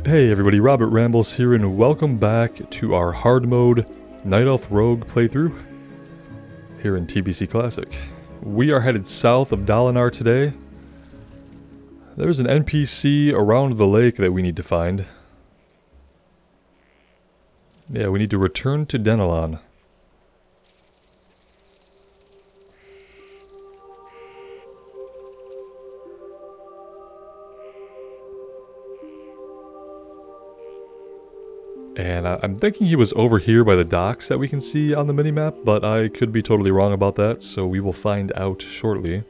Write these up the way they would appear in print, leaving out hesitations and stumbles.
Hey everybody, Robert Rambles here, and welcome back to our hard mode Night Elf Rogue playthrough here in TBC Classic. We are headed south of Dalinar today. There's an NPC around the lake that we need to find. Yeah, we need to return to Denelon. And I'm thinking he was over here by the docks that we can see on the minimap, but I could be totally wrong about that, so we will find out shortly.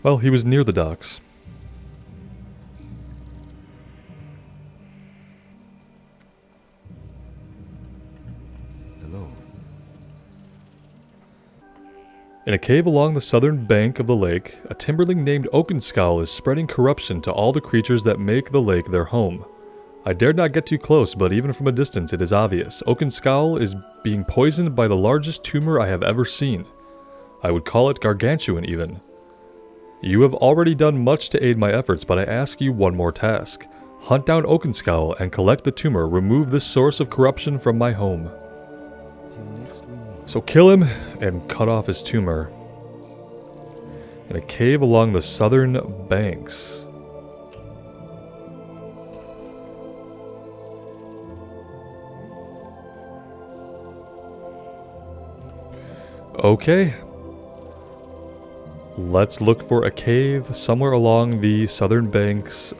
Well, he was near the docks. In a cave along the southern bank of the lake, a timberling named Oakenscowl is spreading corruption to all the creatures that make the lake their home. I dared not get too close, but even from a distance it is obvious. Oakenscowl is being poisoned by the largest tumor I have ever seen. I would call it gargantuan even. You have already done much to aid my efforts, but I ask you one more task. Hunt down Oakenscowl and collect the tumor. Remove this source of corruption from my home. So kill him and cut off his tumor. In a cave along the southern banks. Okay. Let's look for a cave somewhere along the southern banks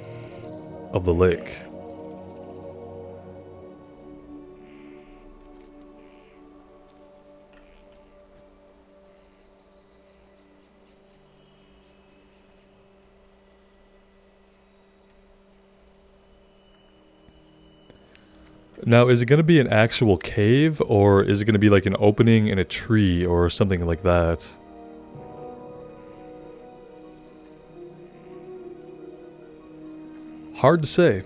of the lake. Now, is it going to be an actual cave, or is it going to be like an opening in a tree or something like that? Hard to say.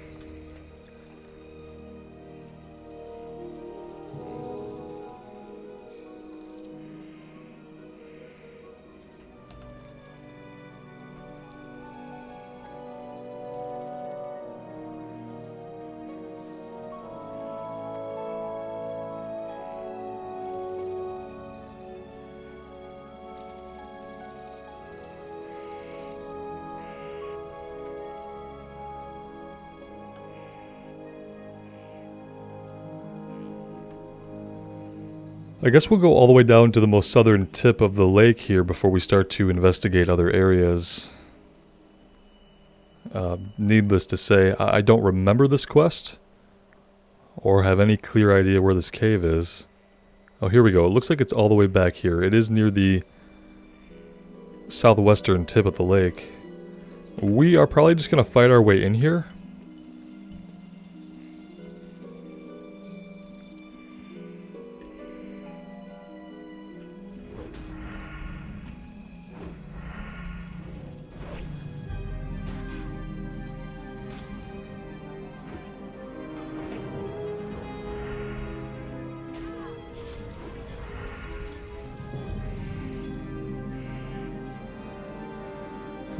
I guess we'll go all the way down to the most southern tip of the lake here before we start to investigate other areas. Needless to say, I don't remember this quest, or have any clear idea where this cave is. Oh, here we go. It looks like it's all the way back here. It is near the southwestern tip of the lake. We are probably just going to fight our way in here.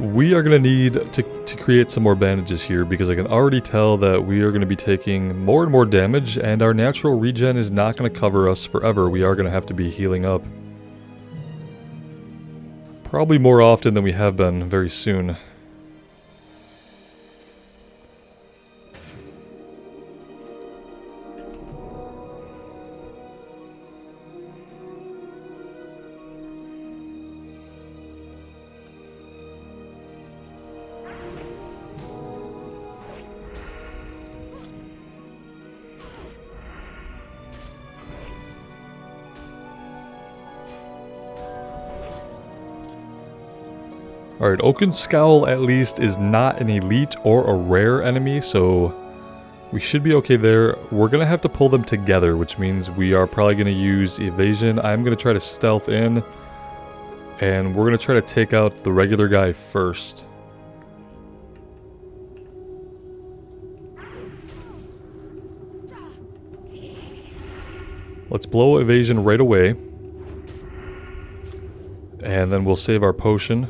We are going to need to create some more bandages here, because I can already tell that we are going to be taking more and more damage, and our natural regen is not going to cover us forever. We are going to have to be healing up. Probably more often than we have been very soon. Alright, Oakenscowl at least is not an elite or a rare enemy, so we should be okay there. We're going to have to pull them together, which means we are probably going to use evasion. I'm going to try to stealth in, and we're going to try to take out the regular guy first. Let's blow evasion right away. And then we'll save our potion.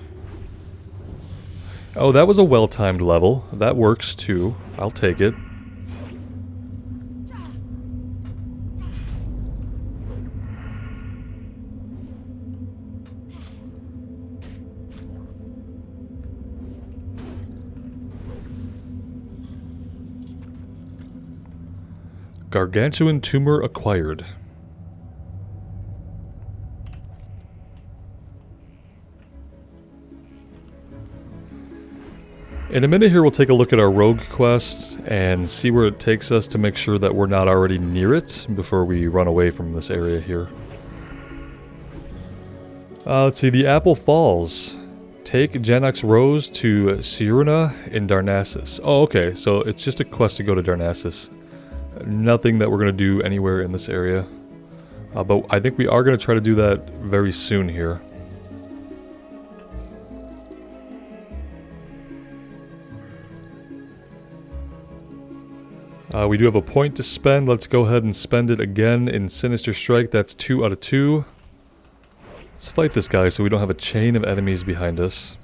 Oh, that was a well-timed level. That works too. I'll take it. Gargantuan tumor acquired. In a minute here, we'll take a look at our rogue quest and see where it takes us to make sure that we're not already near it before we run away from this area here. Let's see, the Apple Falls. Take Janux Rose to Siruna in Darnassus. Oh, okay, so it's just a quest to go to Darnassus. Nothing that we're going to do anywhere in this area. But I think we are going to try to do that very soon here. We do have a point to spend. Let's go ahead and spend it again in Sinister Strike. That's 2 out of 2. Let's fight this guy so we don't have a chain of enemies behind us.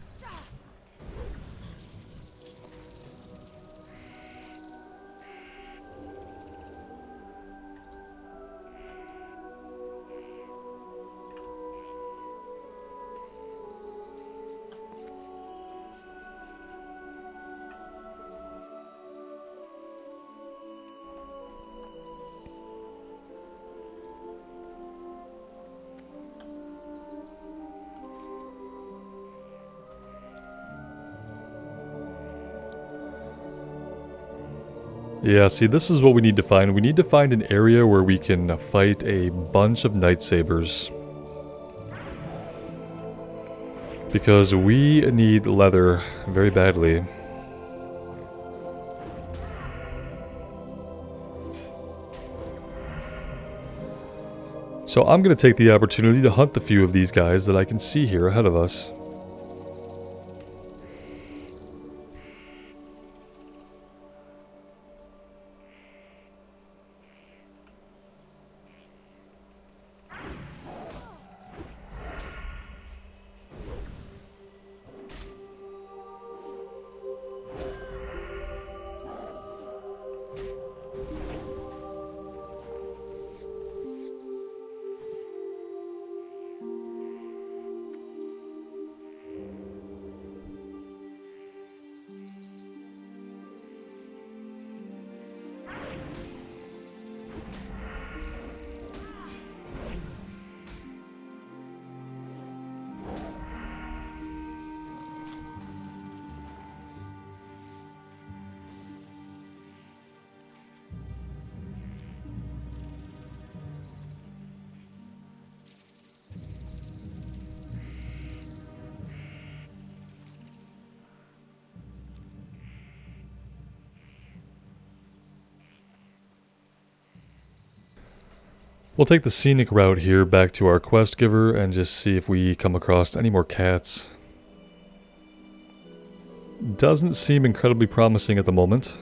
Yeah, see, this is what we need to find. We need to find an area where we can fight a bunch of Night Sabers. Because we need leather very badly. So I'm going to take the opportunity to hunt the few of these guys that I can see here ahead of us. We'll take the scenic route here back to our quest giver and just see if we come across any more cats. Doesn't seem incredibly promising at the moment.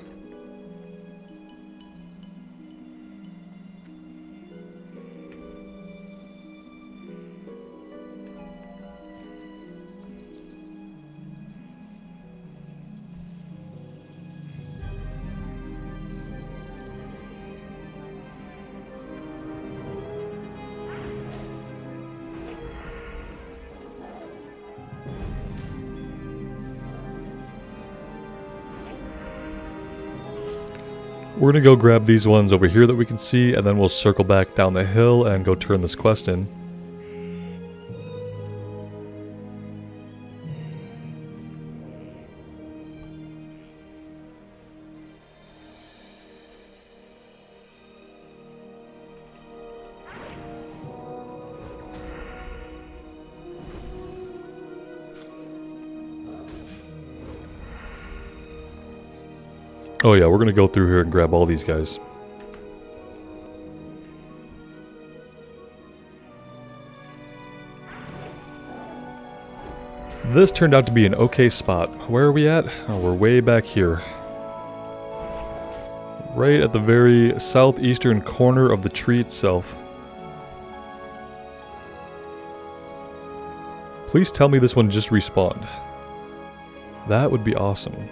We're gonna go grab these ones over here that we can see, and then we'll circle back down the hill and go turn this quest in. Oh yeah, we're gonna go through here and grab all these guys. This turned out to be an okay spot. Where are we at? Oh, we're way back here. Right at the very southeastern corner of the tree itself. Please tell me this one just respawned. That would be awesome.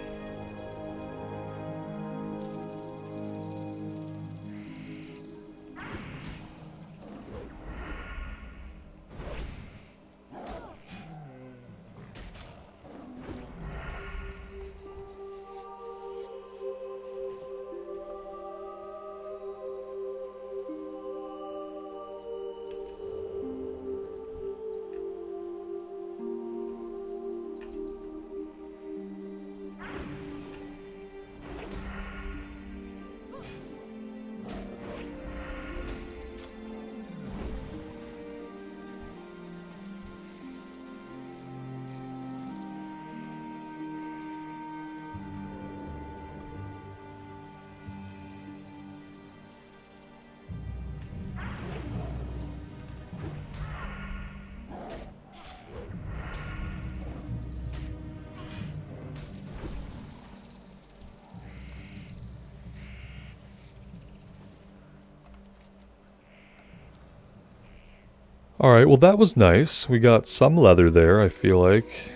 Alright, well that was nice. We got some leather there, I feel like.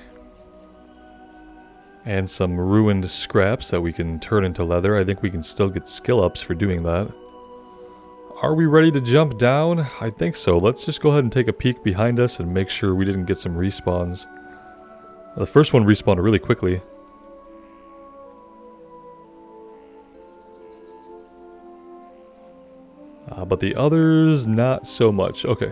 And some ruined scraps that we can turn into leather. I think we can still get skill ups for doing that. Are we ready to jump down? I think so. Let's just go ahead and take a peek behind us and make sure we didn't get some respawns. The first one respawned really quickly. But the others, not so much. Okay.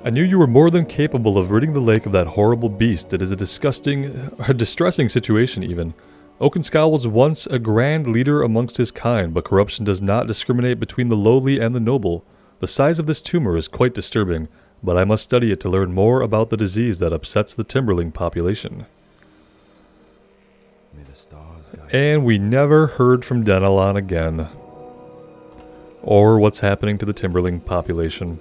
I knew you were more than capable of ridding the lake of that horrible beast. It is a distressing situation even. Oakenscowl was once a grand leader amongst his kind, but corruption does not discriminate between the lowly and the noble. The size of this tumor is quite disturbing, but I must study it to learn more about the disease that upsets the timberling population. And we never heard from Denelon again. Or what's happening to the timberling population.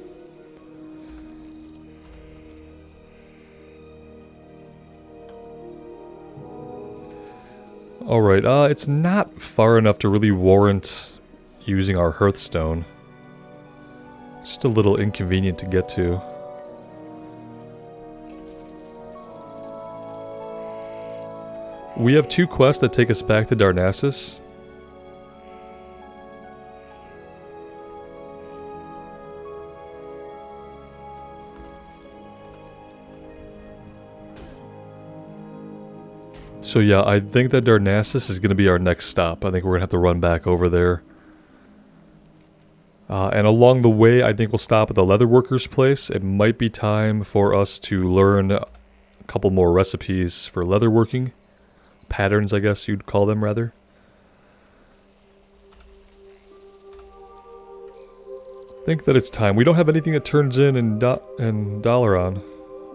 Alright, it's not far enough to really warrant using our Hearthstone. Just a little inconvenient to get to. We have 2 quests that take us back to Darnassus. So yeah, I think that Darnassus is going to be our next stop. I think we're going to have to run back over there. And along the way, I think we'll stop at the leatherworker's place. It might be time for us to learn a couple more recipes for leatherworking. Patterns, I guess you'd call them, rather. I think that it's time. We don't have anything that turns in Dalaran,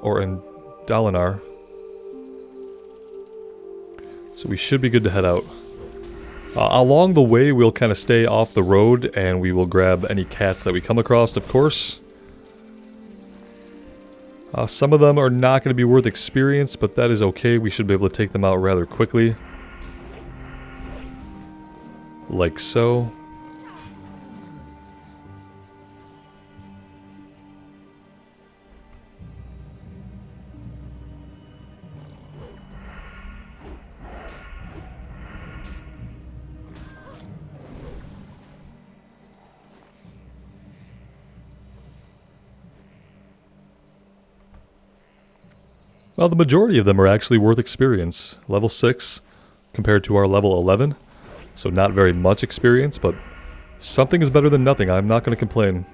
or in Dalinar. So we should be good to head out. Along the way, we'll kind of stay off the road, and we will grab any cats that we come across, of course. Some of them are not going to be worth experience, but that is okay. We should be able to take them out rather quickly. Like so. Well, the majority of them are actually worth experience. Level 6 compared to our level 11. So not very much experience, but something is better than nothing. I'm not going to complain.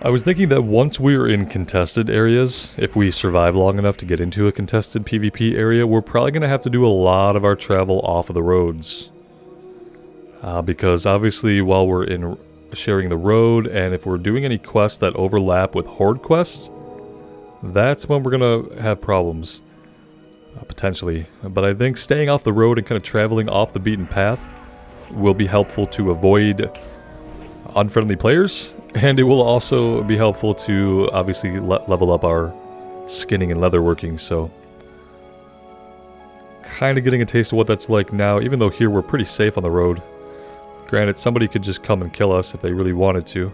I was thinking that once we're in contested areas, if we survive long enough to get into a contested PvP area, we're probably going to have to do a lot of our travel off of the roads. Because obviously while we're in sharing the road, and if we're doing any quests that overlap with Horde quests, that's when we're going to have problems. Potentially. But I think staying off the road and kind of traveling off the beaten path will be helpful to avoid unfriendly players. And it will also be helpful to obviously level up our skinning and leatherworking, so kind of getting a taste of what that's like now, even though here we're pretty safe on the road. Granted, somebody could just come and kill us if they really wanted to.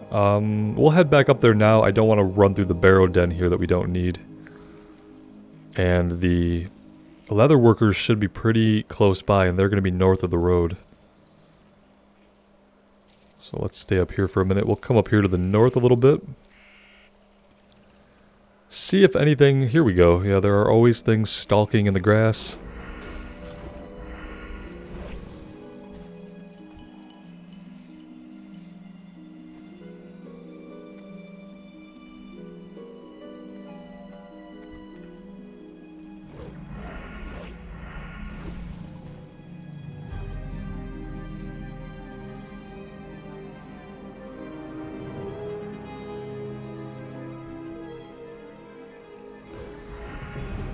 We'll head back up there now. I don't want to run through the barrow den here that we don't need. And the leatherworkers should be pretty close by, and they're going to be north of the road. So let's stay up here for a minute. We'll come up here to the north a little bit. See if anything... Here we go. Yeah, there are always things stalking in the grass.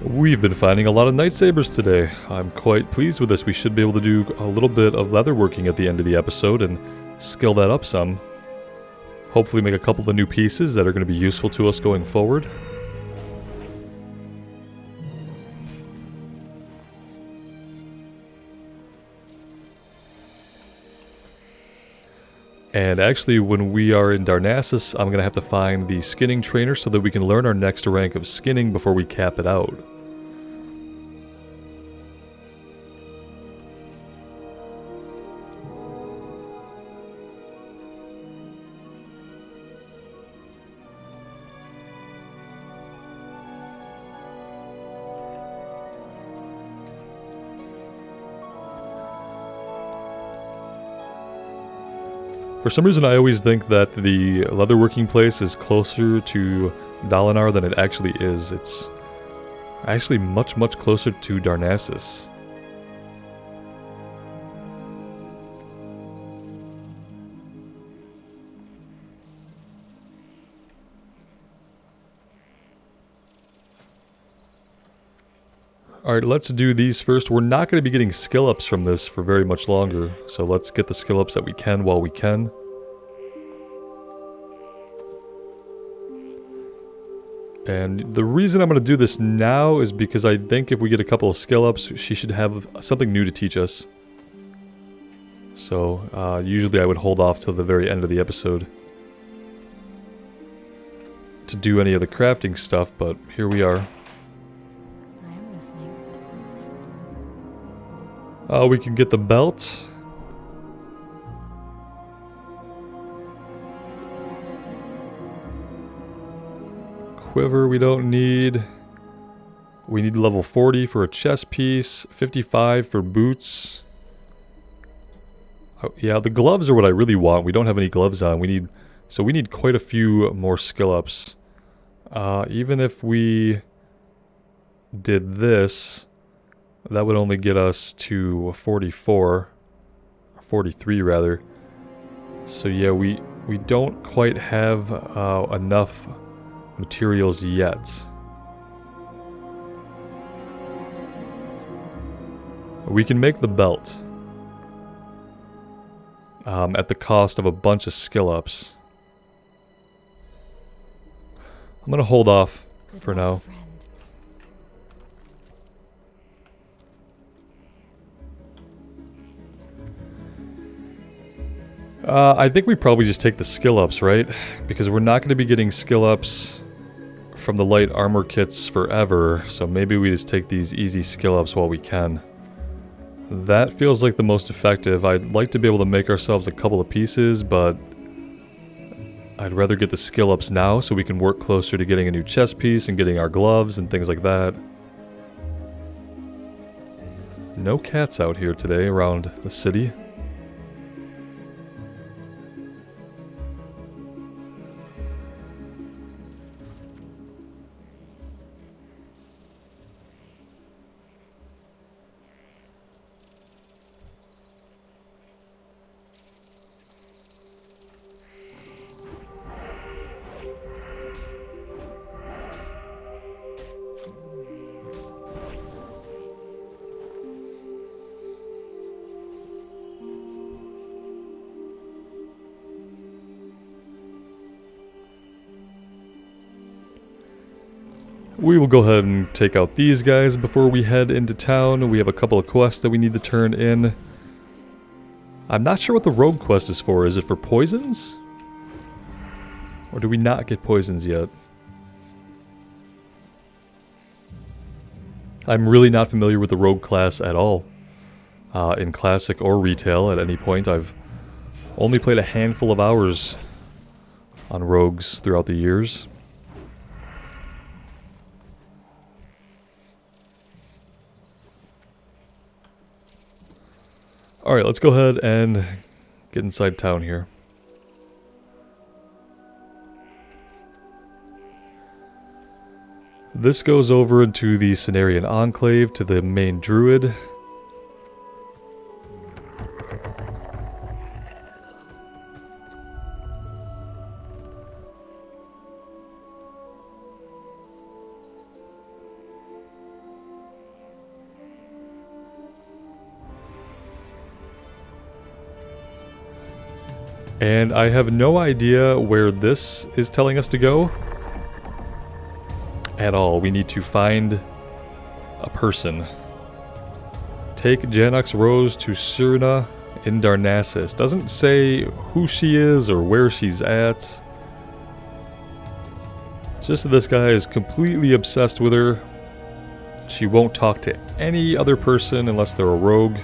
We've been finding a lot of lightsabers today. I'm quite pleased with this. We should be able to do a little bit of leatherworking at the end of the episode and skill that up some. Hopefully make a couple of new pieces that are going to be useful to us going forward. And actually, when we are in Darnassus, I'm going to have to find the skinning trainer so that we can learn our next rank of skinning before we cap it out. For some reason, I always think that the leatherworking place is closer to Dalinar than it actually is. It's actually much closer to Darnassus. Alright, let's do these first. We're not going to be getting skill ups from this for very much longer, so let's get the skill ups that we can while we can. And the reason I'm going to do this now is because I think if we get a couple of skill ups, she should have something new to teach us. So, usually I would hold off till the very end of the episode to do any of the crafting stuff, but here we are. We can get the belt. Quiver we don't need. We need level 40 for a chest piece, 55 for boots. Oh, yeah, the gloves are what I really want. We don't have any gloves on. We need quite a few more skill ups. Even if we did this, that would only get us to 44, 43 rather. So yeah, we don't quite have enough materials yet. We can make the belt at the cost of a bunch of skill ups. I'm gonna hold off for now. I think we probably just take the skill ups, right? Because we're not going to be getting skill ups from the light armor kits forever, so maybe we just take these easy skill ups while we can. That feels like the most effective. I'd like to be able to make ourselves a couple of pieces, but I'd rather get the skill ups now so we can work closer to getting a new chest piece and getting our gloves and things like that. No cats out here today around the city. We will go ahead and take out these guys before we head into town. We have a couple of quests that we need to turn in. I'm not sure what the rogue quest is for. Is it for poisons? Or do we not get poisons yet? I'm really not familiar with the rogue class at all. In classic or retail at any point. I've only played a handful of hours on rogues throughout the years. Alright, let's go ahead and get inside town here. This goes over into the Cenarian Enclave to the main druid. And I have no idea where this is telling us to go at all. We need to find a person. Take Janux Rose to Surna in Darnassus. Doesn't say who she is or where she's at. It's just that this guy is completely obsessed with her. She won't talk to any other person unless they're a rogue.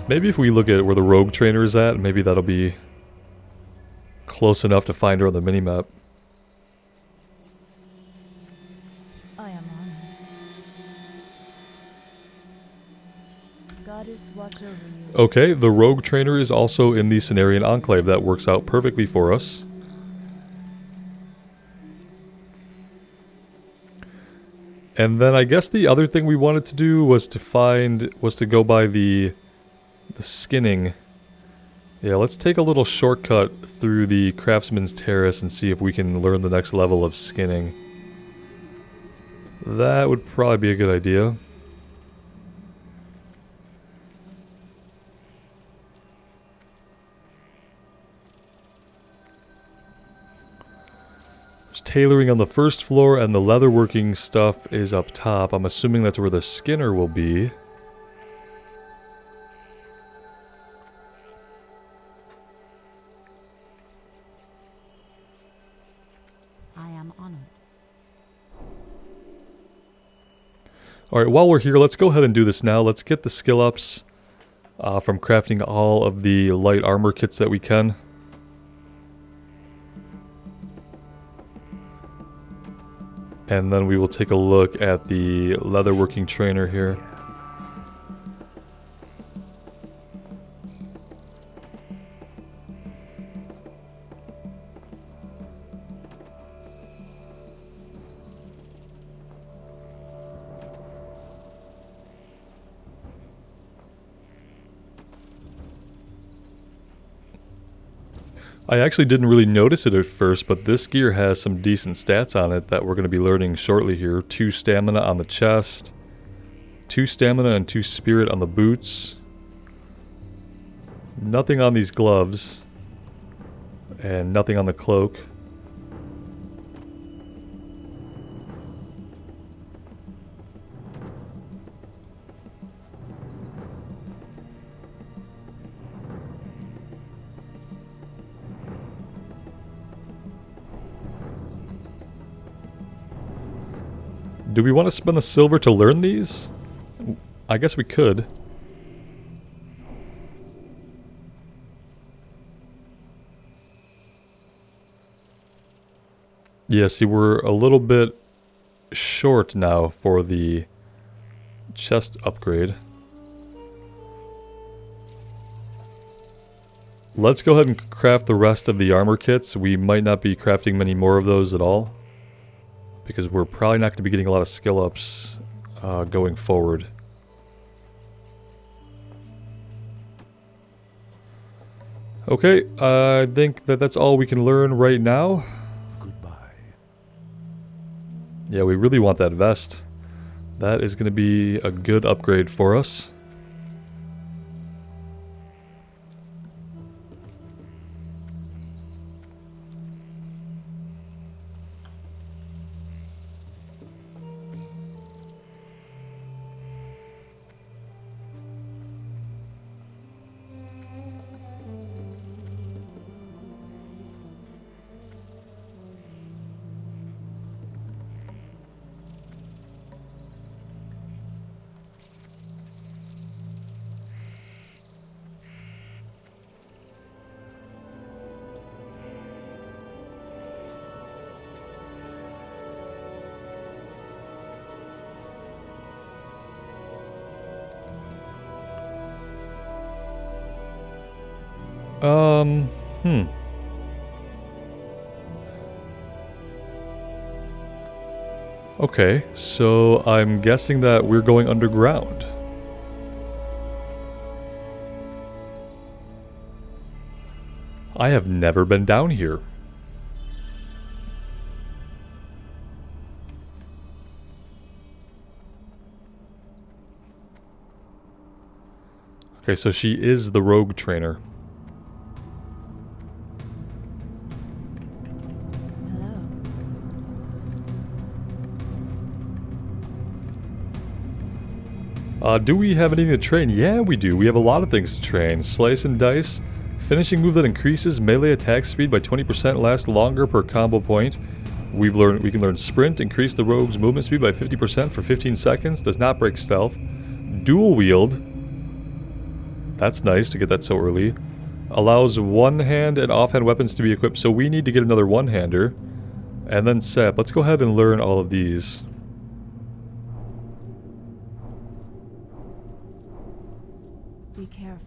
Maybe if we look at where the rogue trainer is at, maybe that'll be close enough to find her on the minimap. I am honored. Goddess, watch over you. Okay, the rogue trainer is also in the Cenarian Enclave. That works out perfectly for us. And then I guess the other thing we wanted to do was to go by the skinning. Yeah, let's take a little shortcut through the Craftsman's Terrace and see if we can learn the next level of skinning. That would probably be a good idea. There's tailoring on the first floor and the leatherworking stuff is up top. I'm assuming that's where the skinner will be. Alright, while we're here, let's go ahead and do this now. Let's get the skill ups from crafting all of the light armor kits that we can. And then we will take a look at the leatherworking trainer here. I actually didn't really notice it at first, but this gear has some decent stats on it that we're going to be learning shortly here. 2 stamina on the chest, 2 stamina and 2 spirit on the boots. Nothing on these gloves, and nothing on the cloak. Do we want to spend the silver to learn these? I guess we could. Yeah, see, we're a little bit short now for the chest upgrade. Let's go ahead and craft the rest of the armor kits. We might not be crafting many more of those at all, because we're probably not going to be getting a lot of skill ups going forward. Okay, I think that's all we can learn right now. Goodbye. Yeah, we really want that vest. That is going to be a good upgrade for us. Hmm. Okay, so I'm guessing that we're going underground. I have never been down here. Okay, so she is the rogue trainer. Do we have anything to train? Yeah, we do. We have a lot of things to train. Slice and dice. Finishing move that increases melee attack speed by 20%, lasts longer per combo point. We can learn sprint, increase the rogue's movement speed by 50% for 15 seconds, does not break stealth. Dual wield. That's nice to get that so early. Allows one-hand and offhand weapons to be equipped, so we need to get another one-hander. And then sap. Let's go ahead and learn all of these. Be careful.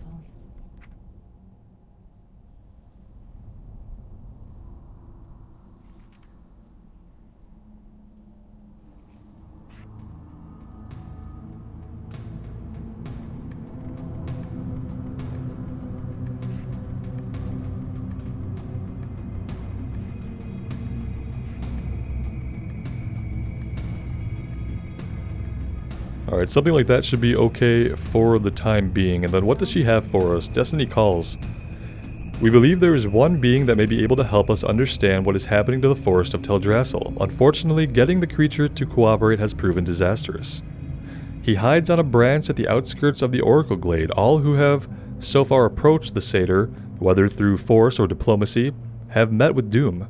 Alright, something like that should be okay for the time being. And then what does she have for us? Destiny calls. We believe there is one being that may be able to help us understand what is happening to the forest of Teldrassil. Unfortunately, getting the creature to cooperate has proven disastrous. He hides on a branch at the outskirts of the Oracle Glade. All who have so far approached the satyr, whether through force or diplomacy, have met with doom.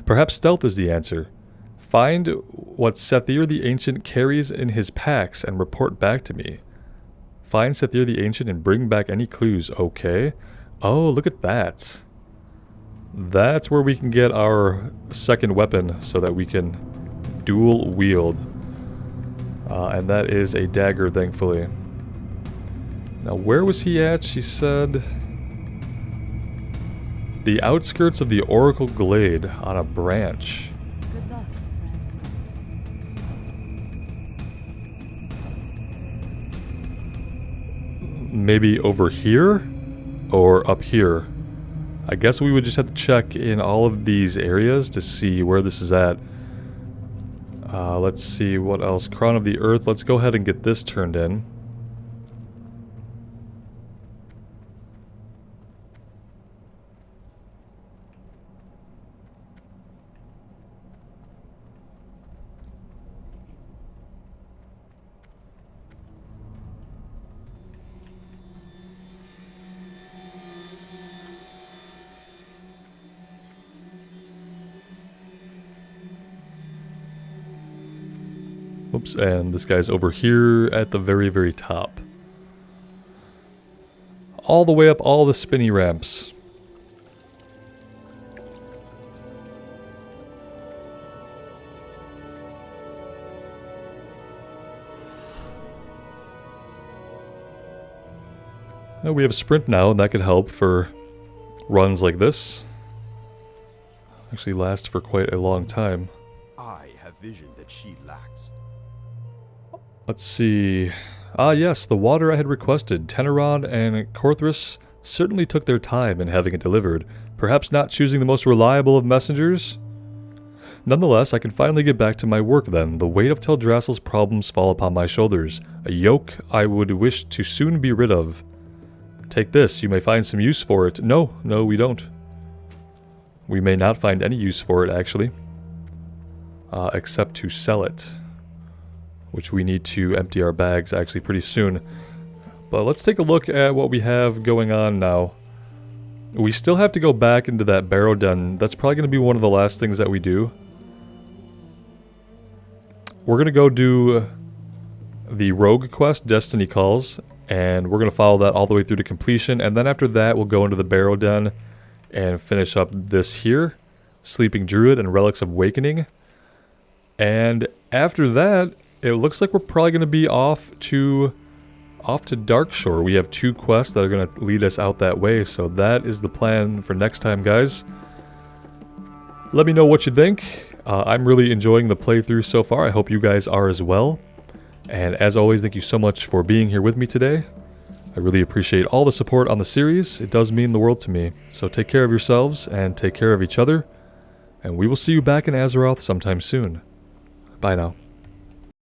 Perhaps stealth is the answer. Find what Sethir the Ancient carries in his packs and report back to me. Find Sethir the Ancient and bring back any clues, okay? Oh, look at that. That's where we can get our second weapon so that we can dual wield. And that is a dagger, thankfully. Now, where was he at? She said... the outskirts of the Oracle Glade on a branch. Good luck, friend. Maybe over here? Or up here? I guess we would just have to check in all of these areas to see where this is at. Let's see what else. Crown of the Earth. Let's go ahead and get this turned in. Oops, and this guy's over here at the very, very top. All the way up all the spinny ramps. We have sprint now, and that could help for runs like this. Actually last for quite a long time. I have vision that she lacks. Let's see. Ah yes, the water I had requested. Teneron and Korthris certainly took their time in having it delivered, perhaps not choosing the most reliable of messengers. Nonetheless, I can finally get back to my work then. The weight of Teldrassil's problems fall upon my shoulders, a yoke I would wish to soon be rid of. Take this, you may find some use for it. No, we don't. We may not find any use for it, actually. Except to sell it. Which we need to empty our bags actually pretty soon. But let's take a look at what we have going on now. We still have to go back into that barrow den. That's probably going to be one of the last things that we do. We're going to go do the rogue quest, Destiny Calls, and we're going to follow that all the way through to completion. And then after that, we'll go into the barrow den and finish up this here, Sleeping Druid and Relics of Awakening. And after that, it looks like we're probably going to be off to off to Darkshore. We have 2 quests that are going to lead us out that way, so that is the plan for next time, guys. Let me know what you think. I'm really enjoying the playthrough so far. I hope you guys are as well. And as always, thank you so much for being here with me today. I really appreciate all the support on the series. It does mean the world to me. So take care of yourselves and take care of each other. And we will see you back in Azeroth sometime soon. Bye now.